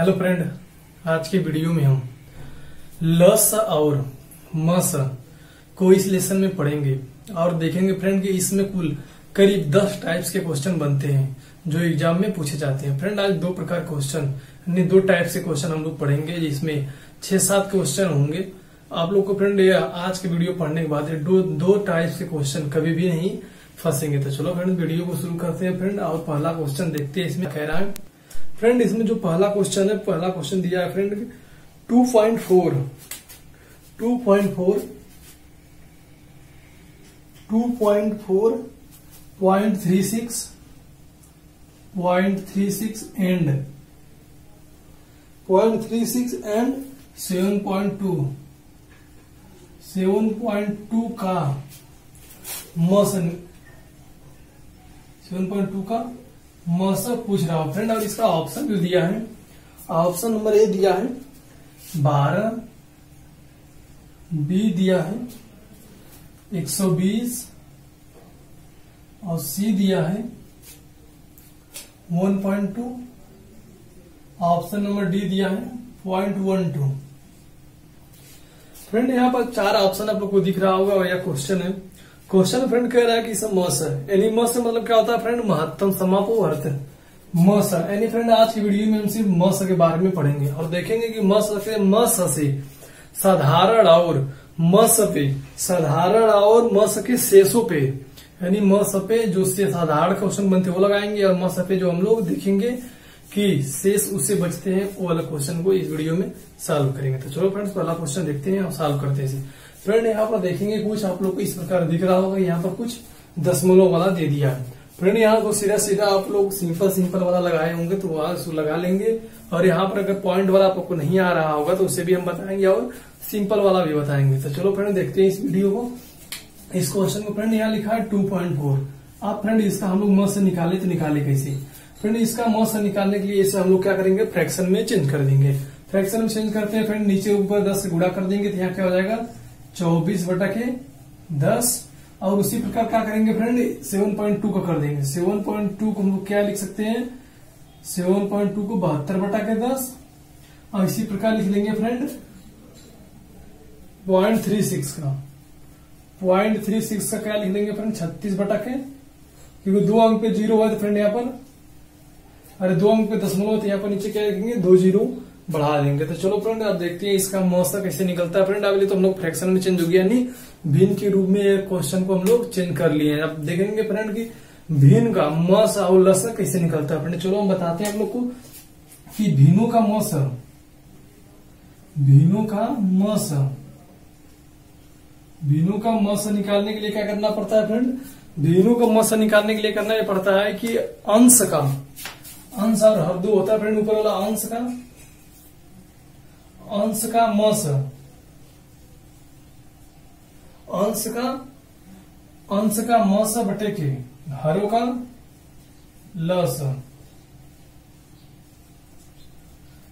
Hello friend, आज की video में हम लस और मस को इस लेसन में पढ़ेंगे और देखेंगे फ्रेंड कि इसमें कुल करीब 10 टाइप्स के क्वेश्चन बनते हैं जो एग्जाम में पूछे जाते हैं। फ्रेंड आज दो प्रकार क्वेश्चन यानी 2 टाइप से क्वेश्चन हम लोग पढ़ेंगे जिसमें 6-7 क्वेश्चन होंगे। आप लोग को फ्रेंड आज की वीडियो पढ़ने के बाद दो टाइप के क्वेश्चन कभी भी नहीं फंसेंगे। तो चलो फ्रेंड वीडियो को शुरू करते हैं फ्रेंड और पहला क्वेश्चन देखते हैं। इसमें कह रहा है फ्रेंड, इसमें जो पहला क्वेश्चन दिया है फ्रेंड 2.4 0.36 एंड 7.2 का मस पूछ रहा हूं फ्रेंड। और इसका ऑप्शन जो दिया है, ऑप्शन नंबर ए दिया है 12, बी दिया है 120 और सी दिया है 1.2, ऑप्शन नंबर डी दिया है 0.12। फ्रेंड यहाँ पर 4 ऑप्शन आप लोग को दिख रहा होगा और यह क्वेश्चन है। क्वेश्चन फ्रेंड कह रहा है कि सब मस है, यानी मस मतलब क्या होता है फ्रेंड, महत्तम समापवर्त मस है। यानी फ्रेंड आज की वीडियो में हम सिर्फ मस के बारे में पढ़ेंगे और देखेंगे कि मस से साधारण और मस के शेषों पे, यानी मस पे जो से साधारण क्वेश्चन बनते वो लगाएंगे और मस पे जो हम लोग देखेंगे कि शेष उससे बचते हैं वो वाला क्वेश्चन को इस वीडियो में सॉल्व करेंगे। तो चलो फ्रेंड्स पहला क्वेश्चन देखते हैं और सॉल्व करते हैं। फ्रेंड यहाँ पर देखेंगे कुछ आप लोग को इस प्रकार दिख रहा होगा, यहाँ पर कुछ दशमलव वाला दे दिया है। फ्रेंड यहाँ को सीधा आप लोग सिंपल वाला लगाए होंगे तो वहां लगा लेंगे और यहाँ पर अगर पॉइंट वाला आप लोग को नहीं आ रहा होगा तो उसे भी हम बताएंगे और सिंपल वाला भी बताएंगे। तो चलो फ्रेंड देखते हैं इस वीडियो को। इस क्वेश्चन को फ्रेंड यहाँ लिखा है 2.4। आप फ्रेंड इसका हम लोग मस से निकाले तो निकाले कैसे? फ्रेंड इसका मस से निकालने के लिए इसे हम लोग क्या करेंगे, फ्रैक्शन में चेंज कर देंगे। फ्रैक्शन में चेंज करते हैं फ्रेंड, नीचे ऊपर 10 से गुणा कर देंगे तो यहाँ क्या हो जाएगा 24/10 और उसी प्रकार क्या करेंगे फ्रेंड 7.2 का कर देंगे। 7.2 को हम लोग क्या लिख सकते हैं, 7.2 को 72/10 और इसी प्रकार लिख लेंगे फ्रेंड 0.36 का 0.36 का क्या लिख लेंगे फ्रेंड 36/, क्योंकि 2 अंक पे 0 है तो फ्रेंड यहाँ पर, अरे 2 अंक पे दशमलव तो यहाँ पर नीचे क्या लिखेंगे 2 0 बढ़ा देंगे। तो चलो फ्रेंड आप देखते हैं इसका मस कैसे निकलता है। फ्रेंड अभी तो हम लोग फ्रैक्शन में चेंज हो गया, यानी भिन्न के रूप में क्वेश्चन को हम लोग चेंज कर लिए हैं। अब देखेंगे फ्रेंड कि भिन्न का मस और लस कैसे निकलता है। फ्रेंड चलो हम बताते हैं आप लोग को कि भिन्नों का मस निकालने के लिए क्या करना पड़ता है फ्रेंड, भिन्नों का मस निकालने के लिए करना ये पड़ता है कि अंश और हर दो होता है फ्रेंड, ऊपर वाला अंश का मस, अंश का मस बटे के हरों का लस।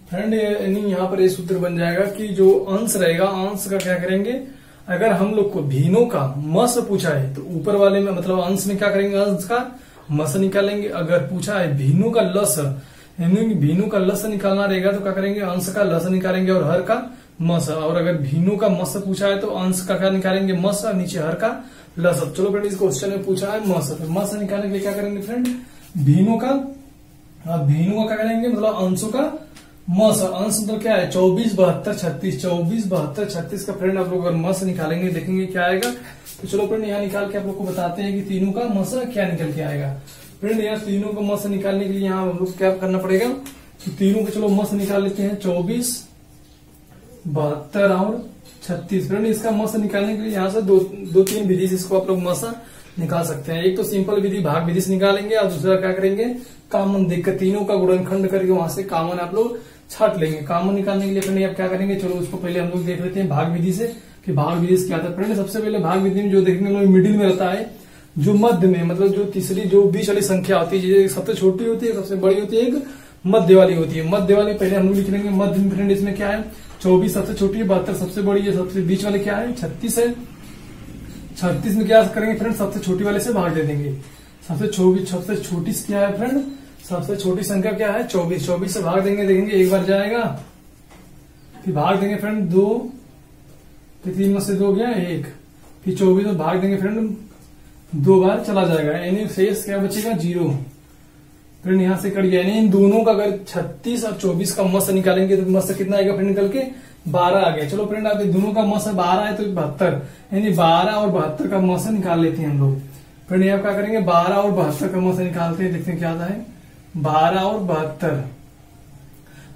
फ्रेंड यानी यहाँ पर ये सूत्र बन जाएगा कि जो अंश रहेगा, अंश का क्या करेंगे, अगर हम लोग को भिन्नों का मस पूछा है तो ऊपर वाले में मतलब अंश में क्या करेंगे, अंश का मस निकालेंगे। अगर पूछा है भिन्नों का लस, यानी भिन्नों का लस निकालना रहेगा तो क्या करेंगे, अंश का लस निकालेंगे और हर का मस। और अगर भिन्नों का मस पूछा है तो अंश का क्या निकालेंगे, मस और नीचे हर का लस। चलो फ्रेंड इस क्वेश्चन में पूछा है मस, तो मस निकालने के लिए क्या करेंगे फ्रेंड, भिन्नों का क्या करेंगे मतलब अंशों का मस। अंश मतलब क्या है 24 72 36 का फ्रेंड आप लोग अगर मस निकालेंगे देखेंगे क्या आएगा। तो चलो फ्रेंड यहाँ निकाल के आप लोग को बताते हैं कि तीनों का मस क्या निकल के आएगा। फ्रेंड यहाँ तीनों का मस निकालने के लिए यहाँ हम लोग क्या करना पड़ेगा कि तीनों का चलो मस निकाल लेते हैं 24 72 और 36। फ्रेंड इसका मस निकालने के लिए यहाँ से दो तीन विधि से इसको आप लोग मस निकाल सकते हैं। एक तो सिंपल विधि भाग विधि से निकालेंगे और दूसरा क्या करेंगे, कॉमन देखकर तीनों का गुणनखंड करके वहां से कॉमन आप लोग छाट लेंगे। कॉमन निकालने के लिए फ्रेंड आप क्या करेंगे, चलो उसको पहले हम लोग देख लेते हैं भाग विधि से कि भाग विधि से क्या था। फ्रेंड सबसे पहले भाग विधि में जो देखने में मिडिल में रहता है, जो मध्य में मतलब जो तीसरी जो बीच वाली संख्या होती है, सबसे छोटी होती है सबसे बड़ी होती है, एक मध्य वाली होती है। मध्य वाली पहले हम लोग लिख लेंगे मध्य में। फ्रेंड इसमें क्या है 24 सबसे छोटी है, 72 सबसे बड़ी है, सबसे बीच वाले क्या है 36 है। 36 में क्या करेंगे फ्रेंड, सबसे छोटी वाले से भाग दे देंगे। सबसे छोटी क्या है फ्रेंड सबसे छोटी संख्या क्या है 24। 24 से भाग देंगे, देखेंगे एक बार जाएगा, फिर भाग देंगे फ्रेंड 2, फिर 3 में से 2 गया 1, फिर 24 में भाग देंगे फ्रेंड 2 बार चला जाएगा, यानी शेष क्या बचेगा 0। फ्रेंड यहाँ से कट गया, यानी इन दोनों का अगर 36 और 24 का मस निकालेंगे तो मस कितना आएगा फ्रेंड निकल के 12 आ गया। चलो फ्रेंड आप दोनों का मस 12 है तो 72, यानी 12 और 72 का मस निकाल लेते हैं हम लोग। फ्रेंड यहाँ क्या करेंगे 12 और 72 का मस निकालते हैं, देखते हैं क्या आता है 12 और 72,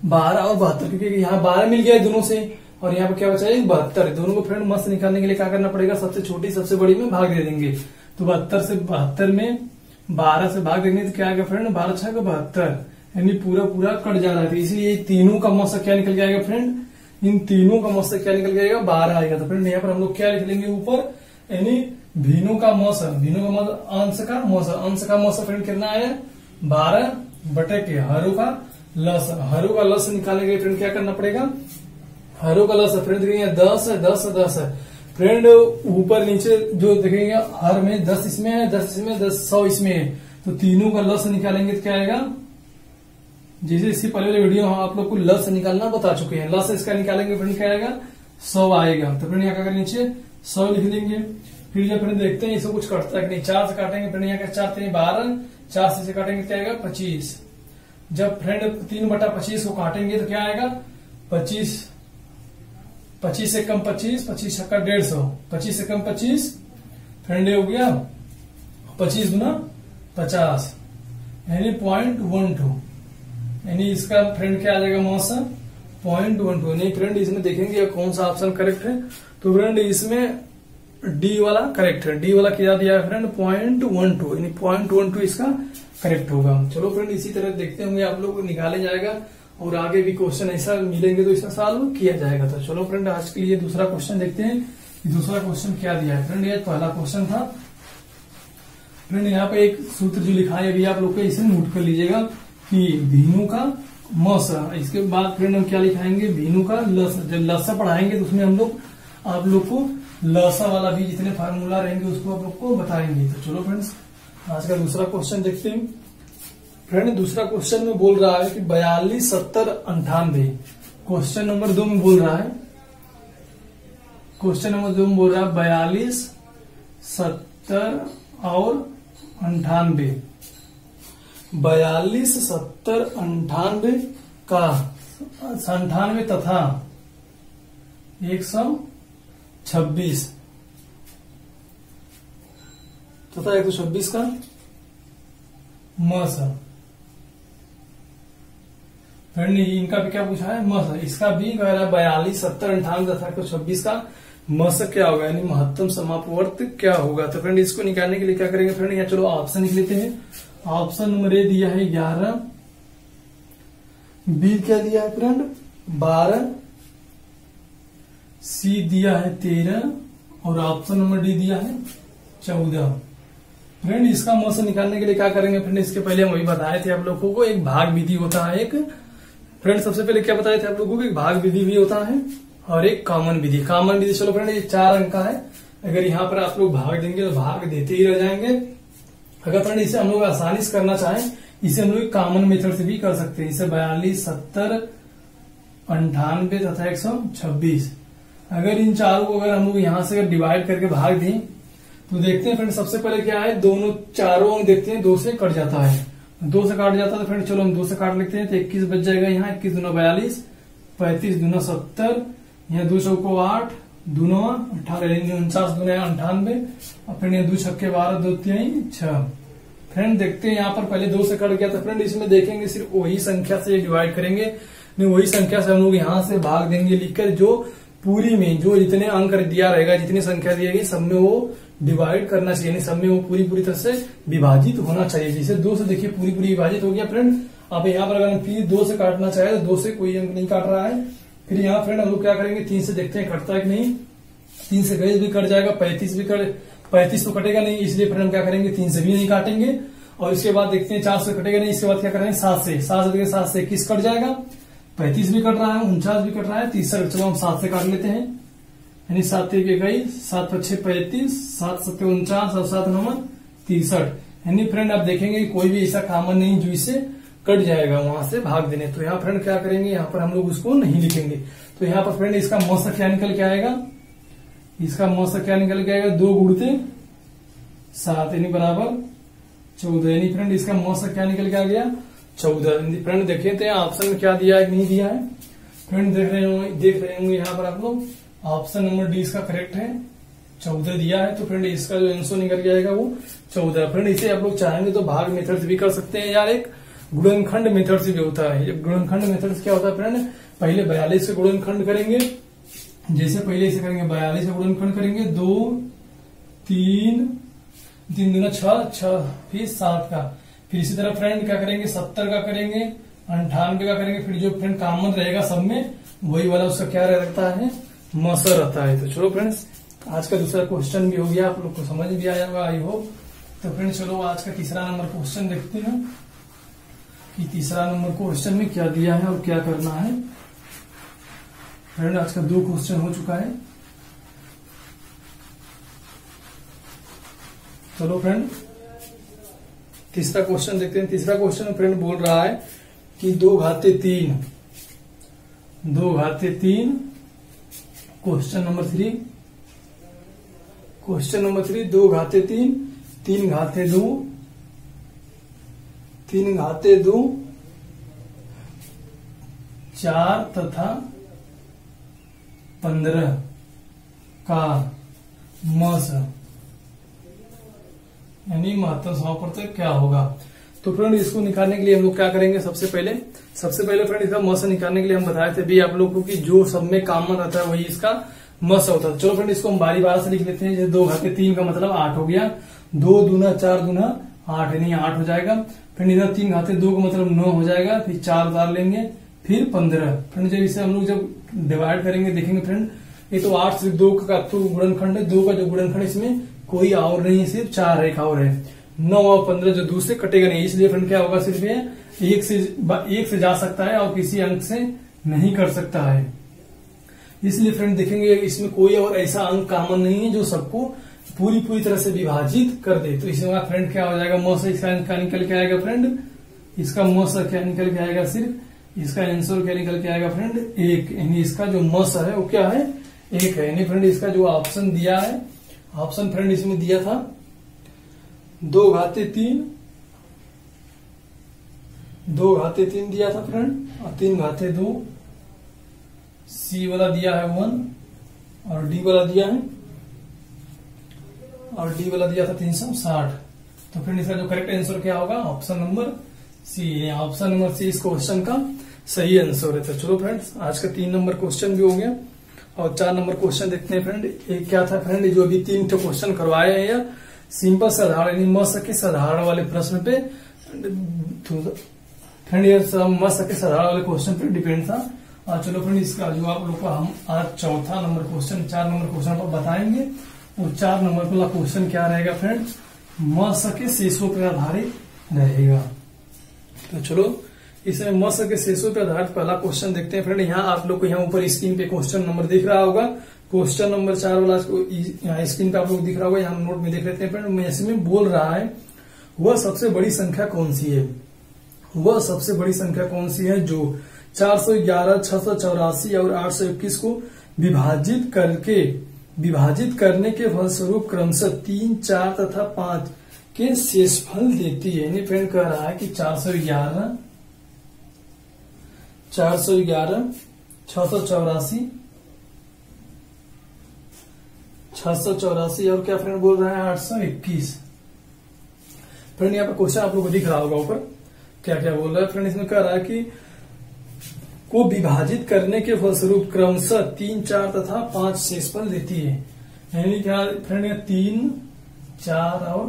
12 और 72 क्योंकि यहाँ 12 मिल गया है दोनों से और यहाँ पे क्या बचा है 72। दोनों को फ्रेंड मस निकालने के लिए क्या करना पड़ेगा, सबसे छोटी सबसे बड़ी में भाग दे देंगे। तो 72 से 72 में 12 से भाग देंगे तो क्या आएगा फ्रेंड 12 छह 72, यानी पूरा पूरा कट जा रहा है। इसलिए तीनों का मौसा क्या निकल के आएगा फ्रेंड, इन तीनों का मौसा क्या निकल के आएगा 12 आएगा। तो फ्रेंड यहाँ पर हम लोग क्या लिख लेंगे ऊपर, यानी भीनों का मौसा, भीनों का मौसा अंश का मौसा, अंश का मौसा फ्रेंड कितना आया 12 बटे के हरों का लस, हरों का लस निकालने के लिए फ्रेंड क्या करना पड़ेगा, हरों का लस फ्रेंड देखेंगे 10 है 10 है 10 है फ्रेंड, ऊपर नीचे जो देखेंगे हर में 10 इसमें है 10 इसमें 10 100 इसमें है, तो तीनों का लस निकालेंगे तो क्या आएगा, जैसे इसकी पहले वीडियो हम आप लोग को लस निकालना बता चुके हैं, लस इसका निकालेंगे फ्रेंड क्या आएगा 100 आएगा। तो फ्रेंड यहाँ का नीचे 100 लिख देंगे। फिर जब फ्रेंड देखते हैं इसे कुछ कटता है कि नहीं, 4 से काटेंगे फ्रेंड यहाँ का 4 3 12, 4 से काटेंगे क्या आएगा 25। जब फ्रेंड 3/25 को काटेंगे तो क्या आएगा 25, 25 से कम 25, 25 का 150, 25 से कम 25 फ्रेंड हो गया 25 गुना 50, यानी 0.12, यानी इसका फ्रेंड क्या आ जाएगा मौसा 0.12। नहीं फ्रेंड इसमें देखेंगे कौन सा ऑप्शन करेक्ट है, तो फ्रेंड इसमें डी वाला करेक्ट है, डी वाला क्या दिया है फ्रेंड 0.12, यानी 0.12 इसका करेक्ट होगा। चलो फ्रेंड इसी तरह देखते होंगे आप लोग निकाले जाएगा और आगे भी क्वेश्चन ऐसा मिलेंगे तो इसका सॉल्व किया जाएगा। तो चलो फ्रेंड आज के लिए दूसरा क्वेश्चन देखते हैं, दूसरा क्वेश्चन क्या दिया है फ्रेंड। ये पहला क्वेश्चन था फ्रेंड, यहाँ पे एक सूत्र जो लिखा है अभी आप लोग इसे नोट कर लीजिएगा कि भीनों का मौसा, इसके बाद फ्रेंड हम क्या लिखाएंगे भीनों का लस। जब लसा पढ़ाएंगे तो उसमें हम लोग आप लोग को लसा वाला भी जितने फार्मूला रहेंगे उसको आप लोग को बताएंगे। तो चलो फ्रेंड्स आज का दूसरा क्वेश्चन देखते हैं। फ्रेंड दूसरा क्वेश्चन में बोल रहा है कि 42 70 98, क्वेश्चन नंबर 2 में बोल रहा है, क्वेश्चन नंबर 2 में बोल रहा है 42 70 और 98, 42 70 98 का 98 तथा 126 तथा 126 का मस। फ्रेंड इनका भी क्या पूछा है मस, इसका भी कह रहा है 42 70 98 तथा 126 का मस क्या होगा, यानी महत्तम समापवर्त क्या होगा। तो फ्रेंड इसको निकालने के लिए क्या करेंगे फ्रेंड, यहाँ चलो ऑप्शन लिख लेते हैं। ऑप्शन नंबर ए दिया है 11, बी क्या दिया है फ्रेंड 12, सी दिया है 13 और ऑप्शन नंबर डी दिया है 14। फ्रेंड इसका मौसा निकालने के लिए क्या करेंगे फ्रेंड, इसके पहले हम वही बताए थे आप लोगों को, एक भाग विधि होता है एक। फ्रेंड सबसे पहले क्या बताए थे आप लोगों को, एक भाग विधि भी होता है और एक कॉमन विधि। कॉमन विधि चलो फ्रेंड ये 4 अंक का है, अगर यहाँ पर आप लोग भाग देंगे तो भाग देते ही रह जाएंगे। अगर फ्रेंड इसे हम लोग आसानी से करना चाहें इसे हम लोग कॉमन मेथड से भी कर सकते हैं। इसे 42 70 98 तथा 126, अगर इन चारों को अगर हम लोग यहाँ से डिवाइड करके भाग दें तो देखते हैं फ्रेंड सबसे पहले क्या है, दोनों चारों अंक देखते हैं 2 से कट जाता है, 2 से काट जाता है तो फ्रेंड चलो हम 2 से काट लेते हैं तो 21 बच जाएगा। यहाँ 21 दूना 42, 35 दूना 70, यहाँ 2 चौको 8, दूना 18, 49 दूना 98 और फ्रेंड यहाँ 2 छक्के 12, 2 3 6। फ्रेंड देखते हैं यहाँ पर पहले 2 से कट गया तो फ्रेंड इसमें देखेंगे सिर्फ वही संख्या से डिवाइड करेंगे, नहीं वही संख्या से हम लोग यहाँ से भाग देंगे लिखकर, जो पूरी में जो जितने अंक दिया रहेगा जितनी संख्या दी जाएगी सब में वो डिवाइड करना चाहिए, सब में वो पूरी तरह से विभाजित होना चाहिए। जैसे 2 से देखिए पूरी विभाजित हो गया फ्रेंड। अब यहाँ पर अगर फिर 2 से काटना चाहे तो 2 से कोई अंक नहीं काट रहा है। फिर यहाँ फ्रेंड हम लोग क्या करेंगे 3 से देखते हैं कटता है कि नहीं, 3 से 22 भी कट जाएगा, 35 तो कटेगा नहीं, इसलिए फ्रेंड हम क्या करेंगे 3 से भी नहीं काटेंगे। और इसके बाद देखते हैं 4 से कटेगा नहीं, इसके बाद क्या करेंगे 7 से 21 कट जाएगा, 35 भी कट रहा है, 49 भी कट रहा है, 30 चलो हम 7 से काट लेते हैं, यानी 7 1 21, 7 5 6 35, 7 7 49 और 7 9 63। यानी फ्रेंड आप देखेंगे कोई भी ऐसा कॉमन नहीं जो इससे कट जाएगा वहां से भाग देने। तो यहाँ फ्रेंड क्या करेंगे, यहाँ पर हम लोग उसको नहीं लिखेंगे। तो यहाँ पर फ्रेंड इसका मौसा क्या निकल के आएगा, इसका मौसा क्या निकल के आएगा, 2 गुणते 7 यानी बराबर 14। यानी फ्रेंड इसका मौसा क्या निकल के आ गया, 14। फ्रेंड देखिए तो ऑप्शन में क्या दिया है कि नहीं दिया है। फ्रेंड देख रहे होंगे यहाँ पर आप लोग, ऑप्शन नंबर डी इसका करेक्ट है, 14 दिया है। तो फ्रेंड इसका जो आंसर निकल के आएगा वो 14। फ्रेंड इसे आप लोग चाहेंगे तो भाग मेथड से भी कर सकते हैं यार, एक गुणनखंड मेथड से भी होता है। जब गुणनखंड मेथड से क्या होता है फ्रेंड, पहले 42 से गुणनखंड करेंगे, जैसे पहले इसे करेंगे 42 से गुणनखंड करेंगे, 2 3 3 दूना 6 फिर 7 का, फिर इसी तरह फ्रेंड क्या करेंगे 70 का करेंगे, 98 का करेंगे, फिर जो फ्रेंड कॉमन रहेगा सब में वही वाला उसका क्या रहता है, मौसा रहता है। तो चलो फ्रेंड्स आज का दूसरा क्वेश्चन भी हो गया, आप लोग को समझ भी आया होगा आई होप। तो फ्रेंड चलो आज का तीसरा नंबर क्वेश्चन देखते हैं कि तीसरा नंबर क्वेश्चन में क्या दिया है और क्या करना है। फ्रेंड आज का 2 क्वेश्चन हो चुका है। चलो फ्रेंड तीसरा क्वेश्चन देखते हैं। तीसरा क्वेश्चन फ्रेंड बोल रहा है कि 2 घाते 3 क्वेश्चन नंबर 3 2 घाते 3 3 घाते 2 4 तथा 15 का मस यानी महत्तम समापवर्तक क्या होगा। तो फ्रेंड इसको निकालने के लिए हम लोग क्या करेंगे, सबसे पहले फ्रेंड इसका मस निकालने के लिए हम बताए थे भी आप लोग को कि जो सब में कॉमन रहता है वही इसका मस होता है। चलो फ्रेंड इसको हम बारी बार से लिख लेते हैं। जैसे 2 घाते 3 का मतलब 8 हो गया, 2 दूना 4 दूना 8 यानी 8 हो जाएगा। फिर इधर 3 घाते 2 का मतलब 9 हो जाएगा, फिर 4 उतार लेंगे, फिर 15। फ्रेंड जब इसे हम लोग जब डिवाइड करेंगे देखेंगे फ्रेंड ये तो 8 से 2 का तो गुणनखंड है, 2 का जो गुणनखंड इसमें कोई और नहीं है, सिर्फ 4 एक और है। 9 और 15 जो दूसरे कटेगा नहीं, इसलिए फ्रेंड क्या होगा, सिर्फ ये एक से जा सकता है और किसी अंक से नहीं कर सकता है। इसलिए फ्रेंड देखेंगे इसमें कोई और ऐसा अंक कॉमन नहीं है जो सबको पूरी तरह से विभाजित कर दे। तो इसमें फ्रेंड क्या हो जाएगा, मौसा इसका निकल के आएगा फ्रेंड, इसका मौसा क्या निकल के आएगा, सिर्फ इसका आंसर क्या निकल के आएगा फ्रेंड 1। यानी इसका जो मौसा है वो क्या है, 1 है। यानी फ्रेंड इसका जो ऑप्शन दिया है, ऑप्शन फ्रेंड इसमें दिया था 2 घाते 3 दिया था फ्रेंड, और 3 घाते 2, सी वाला दिया है 1 और डी वाला दिया है 360। तो फ्रेंड इसका जो करेक्ट आंसर क्या होगा, option number C. Option number C इस क्वेश्चन का सही आंसर है। तो चलो फ्रेंड्स आज का 3 नंबर क्वेश्चन भी हो गया और 4 नंबर क्वेश्चन देखते हैं फ्रेंड। एक क्या था फ्रेंड, जो अभी 3 क्वेश्चन करवाए हैं या सिंपल साधारण यानी मस के साधारण वाले प्रश्न पे फ्रेंड, ये मस के साधारण वाले क्वेश्चन पे डिपेंड था। और चलो फ्रेंड इसका जो आप लोग को हम आज 4 नंबर क्वेश्चन 4 नंबर क्वेश्चन पर बताएंगे। और 4 नंबर वाला क्वेश्चन क्या रहेगा फ्रेंड, मस के शेषों पर आधारित रहेगा। तो चलो इसमें मस के शेषों पर आधारित पहला क्वेश्चन देखते हैं फ्रेंड। यहाँ आप लोग को यहाँ ऊपर स्क्रीन पे क्वेश्चन नंबर दिख रहा होगा, क्वेश्चन नंबर 4 वाला यहाँ स्क्रीन पे आप लोग दिख रहा होगा, यहाँ नोट में देख लेते हैं फ्रेंड। इसमें बोल रहा है वह सबसे बड़ी संख्या कौन सी है, वह सबसे बड़ी संख्या कौन सी है जो 411, 684 और 821 को विभाजित करने के फलस्वरूप क्रमशः 3, 4 तथा 5 के शेषफल देती है। यानी फ्रेंड कह रहा है कि 411, 684 और क्या फ्रेंड बोल रहा है 821। फ्रेंड यहाँ पर क्वेश्चन आप लोग को दिख रहा होगा ऊपर क्या क्या बोल रहा है फ्रेंड। इसमें कह रहा है कि को विभाजित करने के फलस्वरूप क्रमशः 3, 4 तथा 5 शेषफल देती है। यानी क्या फ्रेंड 3, 4 और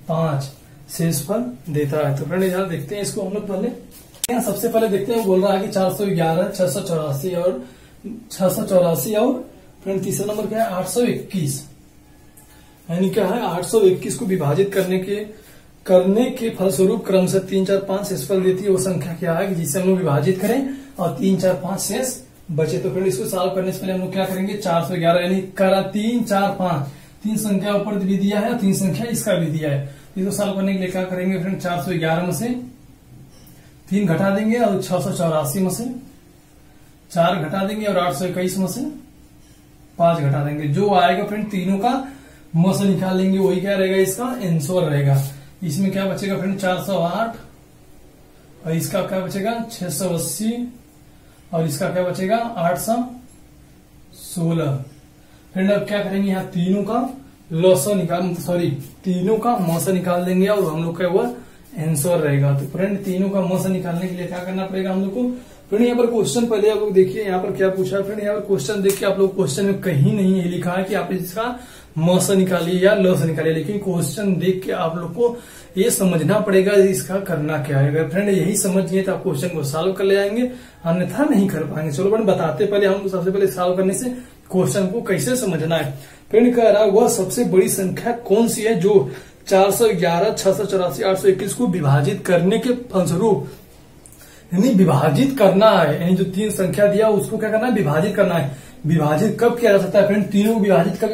5 शेषफल देता है। तो फ्रेंड यहाँ देखते हैं इसको हम लोग पहले, यहाँ सबसे पहले देखते हैं बोल रहा है कि 411, 684 और फ्रेंड तीसरा नंबर क्या है 821। यानी क्या है 821 को विभाजित करने के फलस्वरूप क्रमशः 3, 4, 5 शेषफल देती है। वो संख्या क्या है कि जिसे हम लोग विभाजित करें और 3, 4, 5 शेष बचे। तो फिर इसको सॉल्व करने से पहले हम लोग क्या करेंगे 411 यानी करा 3, 4, 5 3 संख्या ऊपर भी दिया है और 3 संख्या इसका भी दिया है। इसको सॉल्व करने के लिए क्या करेंगे फ्रेंड 411 में से 3 घटा देंगे और 684 में से 4 घटा देंगे और 821 में से 5 घटा देंगे। जो आएगा फ्रेंड तीनों का म से निकाल लेंगे, वही क्या रहेगा इसका आंसर रहेगा। इसमें क्या बचेगा फ्रेंड 408 और इसका क्या बचेगा 680 और इसका क्या बचेगा 816। फ्रेंड अब क्या करेंगे यहाँ तीनों का लॉसा निकाल तीनों का म से निकाल देंगे और हम लोग का वो आंसर रहेगा। तो फ्रेंड तीनों का म से निकालने के लिए क्या करना पड़ेगा हम लोग को। फ्रेंड यहाँ पर क्वेश्चन पहले आप लोग देखिए यहाँ पर क्या पूछा है। फ्रेंड यहाँ पर क्वेश्चन देखिए आप लोग क्वेश्चन में कहीं नहीं है लिखा है कि आप इसका म से निकालिए या ल से निकालिए, लेकिन क्वेश्चन देख के आप लोग को ये समझना पड़ेगा इसका करना क्या है। अगर फ्रेंड यही समझ गए तो आप क्वेश्चन को सॉल्व कर ले जाएंगे, अन्यथा नहीं कर पाएंगे। चलो फ्रेंड बताते पहले हम सबसे पहले सॉल्व करने से क्वेश्चन को कैसे समझना है। फ्रेंड कह रहा वह सबसे बड़ी संख्या कौन सी है जो 411, 684, 821 को विभाजित करने के फलस्वरूप यानी विभाजित करना है, यानी जो 3 संख्या दिया उसको क्या करना है विभाजित करना है। विभाजित कब किया जा सकता है फ्रेंड, तीनों को विभाजित कब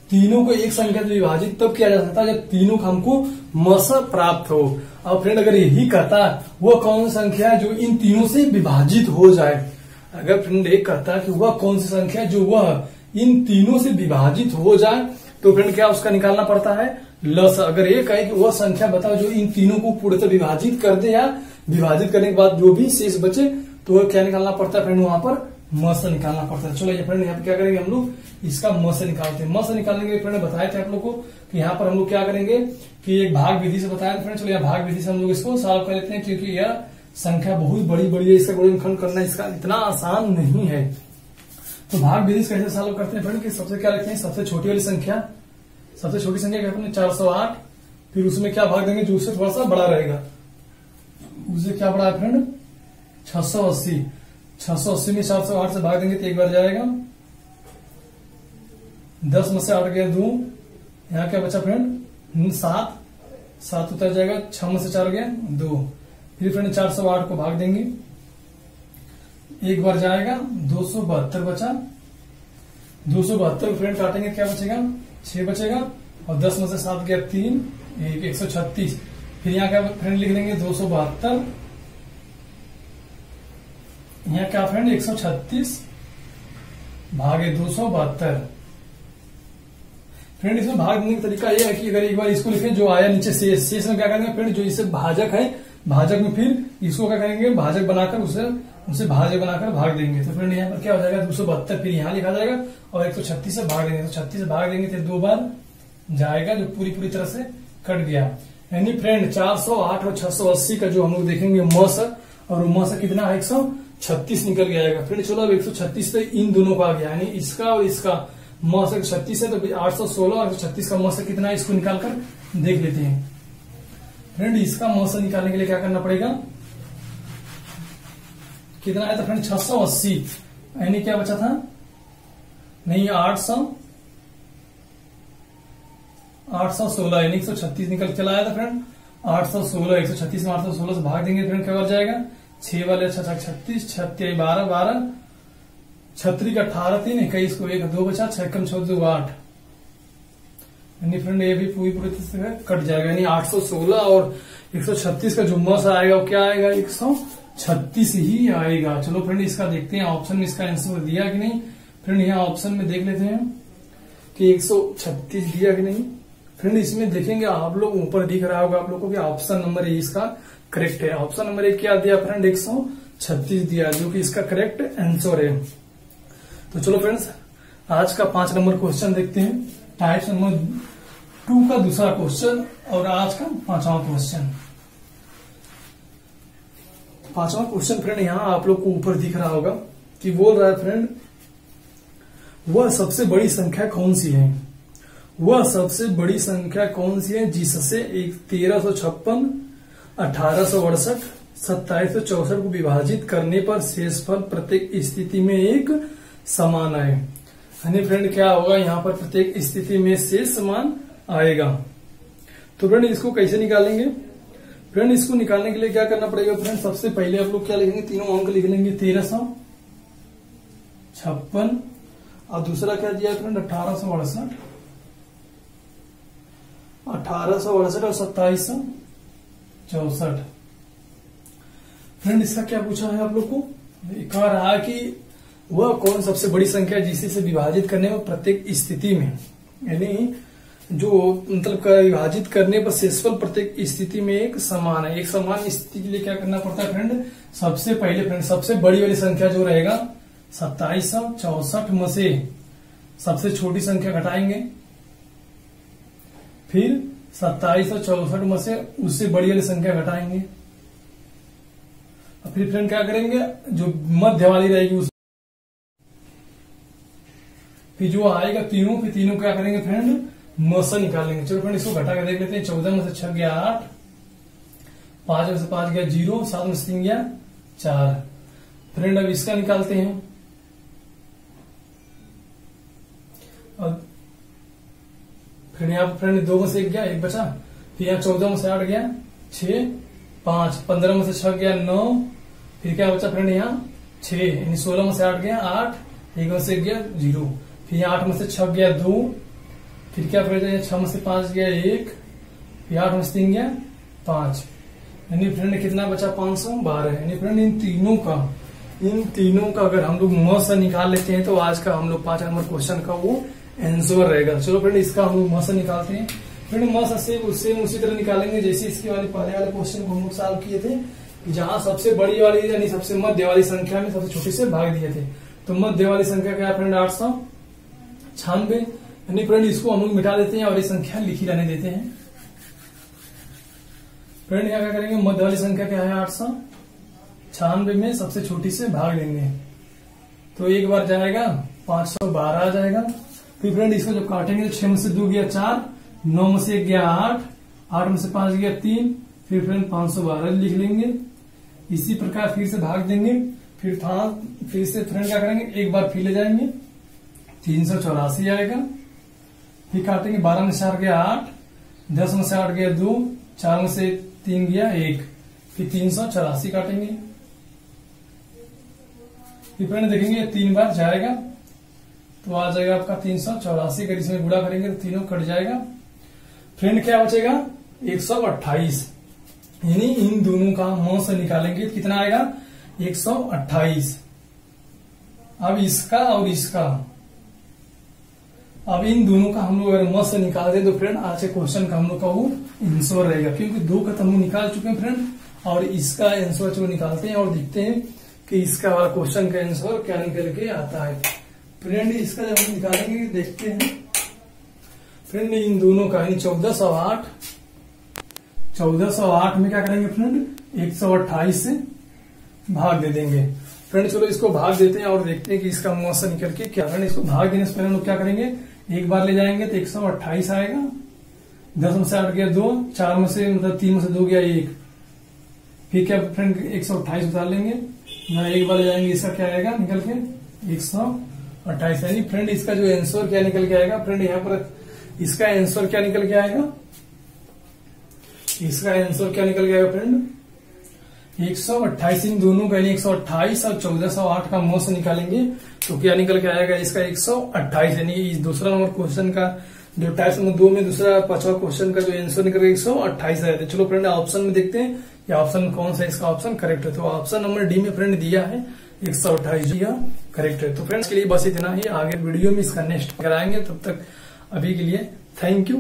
तीनों को एक संख्या से विभाजित तब किया जा सकता है जब तीनों का हमको मस प्राप्त हो। और फ्रेंड अगर यही कहता वह कौन सी संख्या है जो इन तीनों से विभाजित हो जाए, अगर फ्रेंड एक कहता है कि वह कौन सी संख्या जो वह इन तीनों से विभाजित हो जाए तो फ्रेंड क्या उसका निकालना पड़ता है लस। अगर ये कहे कि वह संख्या बताओ जो इन तीनों को पूरे विभाजित कर दे या विभाजित करने के बाद जो भी शेष बचे तो वह क्या निकालना पड़ता है फ्रेंड वहां पर म से निकालना पड़ता है। चलो ये फ्रेंड यहाँ पे क्या करेंगे हम लोग इसका म से निकालते हैं। म से निकालने के लिए फ्रेंड बताए थे आप लोग को कि यहाँ पर हम लोग क्या करेंगे कि एक भाग विधि से बताया फ्रेंड। चलो यह भाग विधि से हम लोग इसको सॉल्व कर लेते हैं क्योंकि यह संख्या बहुत बड़ी बड़ी है, इसका गुणनखंड करना इसका इतना आसान नहीं है। तो भाग विधि से कैसे सॉल्व करते हैं फ्रेंड कि सबसे क्या रखते हैं सबसे छोटी वाली संख्या, सबसे छोटी संख्या क्या करते हैं 408, फिर उसमें क्या भाग देंगे जो उससे थोड़ा सा बड़ा रहेगा, उससे क्या बड़ा है फ्रेंड 680। 680 में 408 से भाग देंगे तो एक बार जाएगा, 10 में से 8 गया 2, यहाँ क्या बचा फ्रेंड 7 उतर जाएगा, 6 में से 4 गया 2, फिर फ्रेंड 408 को भाग देंगे, एक बार जाएगा 272 बचा, 272 फ्रेंड काटेंगे क्या बचेगा 6 बचेगा और 10 में से 7 गया 3, 136। फिर यहाँ क्या फ्रेंड लिख लेंगे 272, यहाँ क्या फ्रेंड 136 भागे 272। फ्रेंड इसमें भाग देने का तरीका यह है कि अगर एक बार इसको लिखें जो आया नीचे शेष में क्या करेंगे फ्रेंड जो इसे भाजक है भाजक में फिर इसको क्या करेंगे भाजक बनाकर उसे भाजक बनाकर भाग देंगे। तो फ्रेंड यहाँ पर क्या हो जाएगा 272 फिर यहाँ लिखा जाएगा और 136 से भाग देंगे, तो 36 से भाग देंगे तो 2 बार जाएगा जो पूरी तरह से कट गया। यानी फ्रेंड 408 और 680 का जो हम लोग देखेंगे मस और मस कितना है 136 निकल के आएगा। फ्रेंड चलो अब 136 पे इन दोनों का आ गया यानी इसका और इसका मस 136 है तो 816 और 136 का मस कितना है इसको निकाल कर देख लेते हैं। फ्रेंड इसका मस निकालने के लिए क्या करना पड़ेगा कितना है तो फ्रेंड 680 यानी क्या बचा था नहीं 816 यानी 136 निकल चला आया था फ्रेंड 816 136 में 816 से भाग देंगे फ्रेंड क्या बच जाएगा 6 वाले 36 36 12 12 36 का 18 3 21 को 1 2 बचा 6 कम 6 2 8 यानी फ्रेंड ये भी पूरी तरह से कट जाएगा यानी 816 और 136 का जो मस आएगा वो क्या आएगा 136 ही आएगा। चलो फ्रेंड इसका देखते हैं ऑप्शन में इसका आंसर दिया कि नहीं। फ्रेंड यहाँ ऑप्शन में देख लेते हैं कि 136 दिया कि नहीं। फ्रेंड इसमें देखेंगे आप लोग ऊपर दिख रहा होगा आप लोग को कि ऑप्शन नंबर ए इसका करेक्ट है। ऑप्शन नंबर 1 क्या दिया फ्रेंड 136 दिया जो कि इसका करेक्ट आंसर है। तो चलो फ्रेंड्स आज का 5 नंबर क्वेश्चन देखते हैं, टाइप नंबर 2 का दूसरा क्वेश्चन और आज का 5वां क्वेश्चन। 5वां क्वेश्चन फ्रेंड यहाँ आप लोग को ऊपर दिख रहा होगा कि बोल रहा है फ्रेंड वह सबसे बड़ी संख्या कौन सी है, वह सबसे बड़ी संख्या कौन सी है जिससे 1356 1868 2764 को विभाजित करने पर शेषफल प्रत्येक स्थिति में एक समान आए। यानी फ्रेंड क्या होगा यहाँ पर प्रत्येक स्थिति में शेष समान आएगा। तो फ्रेंड इसको कैसे निकालेंगे। फ्रेंड इसको निकालने के लिए क्या करना पड़ेगा फ्रेंड सबसे पहले आप लोग क्या लिखेंगे तीनों अंक लिख लेंगे 1356 और दूसरा क्या दिया फ्रेंड 1868 और 2764। फ्रेंड इसका क्या पूछा है आप लोग को, कह रहा है कि वह कौन सबसे बड़ी संख्या जिसे से विभाजित करने में प्रत्येक स्थिति में, यानी जो मतलब विभाजित करने पर शेषफल प्रत्येक स्थिति में एक समान है। एक समान स्थिति के लिए क्या करना पड़ता है फ्रेंड, सबसे पहले फ्रेंड सबसे बड़ी वाली संख्या जो रहेगा 2764 में से सबसे छोटी संख्या घटाएंगे, फिर 2764 में से उससे बड़ी वाली संख्या घटाएंगे, और फिर फ्रेंड क्या करेंगे, जो मध्य वाली रहेगी उस फिर जो आएगा तीनों, फिर तीनों क्या करेंगे फ्रेंड, म से निकालेंगे। चलो फ्रेंड इसको घटा के देख लेते हैं। 14 में से 6 गया 8, 5 में से 5 गया 0, 7 में से 3 गया 4। फ्रेंड अब इसका निकालते हैं। अब फिर यहाँ फ्रेंड 2 में से 1 गया 1 बचा, फिर यहाँ 14 में से 8 गया 6, 5, 15 में से 6 गया 9, फिर क्या बचा फ्रेंड यहाँ 6, यानी 16 में से 8 गया 8, 1 में से 1 गया 0, फिर यहाँ 8 में से 6 गया 2, फिर क्या फ्रेंड 6 में से 5 गया 1, फिर 8 में से 3 गया 5, यानी फ्रेंड कितना बचा 512। यानी फ्रेंड इन तीनों का अगर हम लोग म से निकाल लेते हैं तो आज का हम लोग 5 नंबर क्वेश्चन का वो आंसर रहेगा। चलो फ्रेंड इसका हम लोग म से निकालते हैं। फ्रेंड म से सेम उसी तरह निकालेंगे जैसे इसके वाले पहले वाले क्वेश्चन को हम लोग सॉल्व किए थे, जहां सबसे बड़ी वाली यानी सबसे मध्य वाली संख्या में सबसे छोटी से भाग दिए थे। तो मध्य वाली संख्या क्या है फ्रेंड 896, यानी फ्रेंड इसको हम लोग मिटा देते हैं और ये संख्या लिखी रहने देते हैं। फ्रेंड यहाँ क्या करेंगे, मध्य वाली संख्या क्या है 896 में सबसे छोटी से भाग देंगे, तो एक बार जाएगा 512 आ जाएगा। फिर फ्रेंड इसको जब काटेंगे तो 6 में से 2 गया 4, 9 में से 1 गया 8, 8 में से 5 गया 3, फिर फ्रेंड 512 लिख लेंगे। इसी प्रकार फिर से भाग देंगे, फिर से फ्रेंड क्या करेंगे, एक बार फिर ले जाएंगे 384 आएगा। फिर काटेंगे 12 में से 4 गया 8, 10 में से 8 गया 2, 4 में से 3 गया 1, फिर 384 काटेंगे। फिर फ्रेंड देखेंगे 3 बार जाएगा तो आ जाएगा आपका 384, अगर इसमें गुणा करेंगे तो तीनों कट जाएगा। फ्रेंड क्या बचेगा 128, यानी इन दोनों का म से निकालेंगे तो कितना आएगा 128। अब इसका और इसका, अब इन दोनों का हम लोग अगर म से निकाल दें तो फ्रेंड आज के क्वेश्चन का हम लोग का वो आंसर रहेगा, क्योंकि 2 का तो हम लोग निकाल चुके हैं फ्रेंड, और इसका आंसर चलो निकालते हैं और देखते हैं कि इसका वाला क्वेश्चन का आंसर क्या निकल के आता है। फ्रेंड इसका जब हम निकालेंगे देखते हैं फ्रेंड इन दोनों का, यानी 1408 में क्या करेंगे फ्रेंड 128 से भाग दे देंगे। फ्रेंड चलो इसको भाग देते हैं और देखते हैं कि इसका म से निकल के क्या। फ्रेंड इसको भाग देने से पहले हम लोग क्या करेंगे, एक बार ले जाएंगे तो 128 आएगा, 10 में से 8 गया 2, 4 में से मतलब 3 में से 2 गया 1, फिर क्या फ्रेंड 128 उतार लेंगे, यहाँ एक बार ले जाएंगे, इसका क्या आएगा निकल के 128। यानी फ्रेंड इसका जो आंसर क्या निकल के आएगा, फ्रेंड यहाँ पर इसका आंसर क्या निकल के आएगा, इसका आंसर क्या निकल के आएगा फ्रेंड 128। इन दोनों का 128 और 1408 का म से निकालेंगे तो क्या निकल के आएगा इसका 128। यानी इस दूसरा नंबर क्वेश्चन का जो टाइप नंबर 2 में दूसरा 5वां क्वेश्चन का जो आंसर निकल 128 आया था। चलो फ्रेंड ऑप्शन में देखते हैं ये ऑप्शन कौन सा इसका ऑप्शन करेक्ट है। तो ऑप्शन नंबर डी में फ्रेंड दिया है 128, यह करेक्ट है। तो फ्रेंड्स के लिए बस इतना ही, आगे वीडियो में इसका नेक्स्ट कराएंगे। तब तक अभी के लिए थैंक यू।